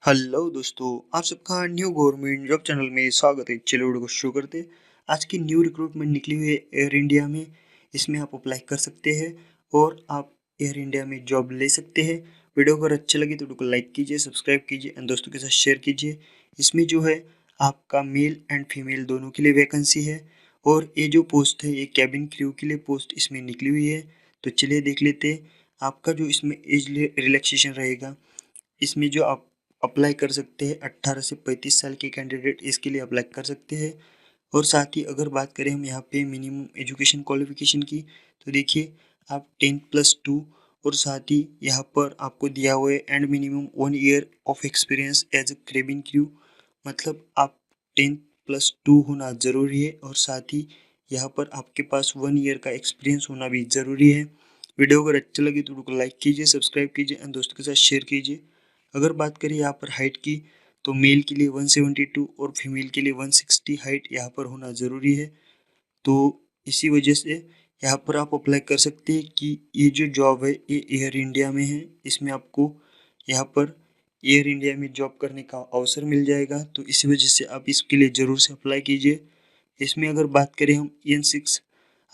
Hello दोस्तों, आप सबका न्यू गवर्नमेंट जॉब चैनल में स्वागत है। चलो वीडियो को शुरू करते हैं। आज की न्यू रिक्रूटमेंट निकली हुई है एयर इंडिया में। इसमें आप अप्लाई कर सकते हैं और आप एयर इंडिया में जॉब ले सकते हैं। वीडियो अगर अच्छी लगी तो वीडियो को लाइक कीजिए, सब्सक्राइब कीजिए एंड दोस्तों के साथ शेयर कीजिए। इसमें जो है आपका मेल एंड फीमेल दोनों के लिए वैकेंसी है और ये जो पोस्ट है ये कैबिन क्रू के लिए पोस्ट इसमें निकली हुई है। तो चलिए देख लेते हैं। आपका जो इसमें एज रिलैक्सेशन रहेगा, इसमें जो आप अप्लाई कर सकते हैं 18 से 35 साल के कैंडिडेट इसके लिए अप्लाई कर सकते हैं। और साथ ही अगर बात करें हम यहाँ पे मिनिमम एजुकेशन क्वालिफिकेशन की, तो देखिए आप 10+2 और साथ ही यहाँ पर आपको दिया हुआ है and minimum 1 year of experience as a cabin crew. मतलब आप 10+2 होना ज़रूरी है और साथ ही यहाँ पर आपके पास 1 ईयर का एक्सपीरियंस होना भी ज़रूरी है। वीडियो अगर अच्छा लगे तो वीडियो को लाइक कीजिए, सब्सक्राइब कीजिए एंड दोस्तों के साथ शेयर कीजिए। अगर बात करें यहाँ पर हाइट की, तो मेल के लिए 172 और फीमेल के लिए 160 हाइट यहाँ पर होना ज़रूरी है। तो इसी वजह से यहाँ पर आप अप्लाई कर सकते हैं कि ये जो जॉब है ये एयर इंडिया में है। इसमें आपको यहाँ पर एयर इंडिया में जॉब करने का अवसर मिल जाएगा। तो इसी वजह से आप इसके लिए ज़रूर से अप्लाई कीजिए। इसमें अगर बात करें हम EN6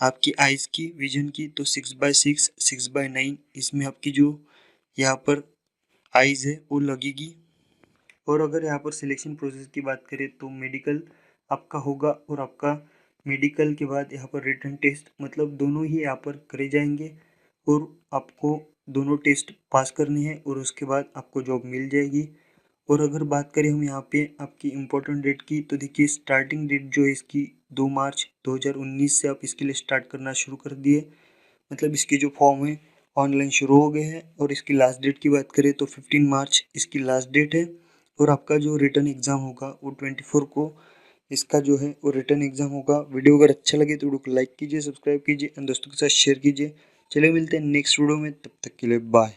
आपकी आइज़ की विजन की, तो 6/6 6/9 इसमें आपकी जो यहाँ पर आइज़ है वो लगेगी। और अगर यहाँ पर सिलेक्शन प्रोसेस की बात करें तो मेडिकल आपका होगा और आपका मेडिकल के बाद यहाँ पर रिटन टेस्ट, मतलब दोनों ही यहाँ पर करे जाएंगे और आपको दोनों टेस्ट पास करने हैं और उसके बाद आपको जॉब मिल जाएगी। और अगर बात करें हम यहाँ पे आपकी इम्पोर्टेंट डेट की, तो देखिए स्टार्टिंग डेट जो है इसकी 2 मार्च 2019 से आप इसके लिए स्टार्ट करना शुरू कर दिए। मतलब इसके जो फॉर्म है ऑनलाइन शुरू हो गए हैं। और इसकी लास्ट डेट की बात करें तो 15 मार्च इसकी लास्ट डेट है। और आपका जो रिटर्न एग्ज़ाम होगा वो 24 को इसका जो है वो रिटर्न एग्ज़ाम होगा। वीडियो अगर अच्छा लगे तो वीडियो को लाइक कीजिए, सब्सक्राइब कीजिए एंड दोस्तों के साथ शेयर कीजिए। चलिए मिलते हैं नेक्स्ट वीडियो में, तब तक के लिए बाय।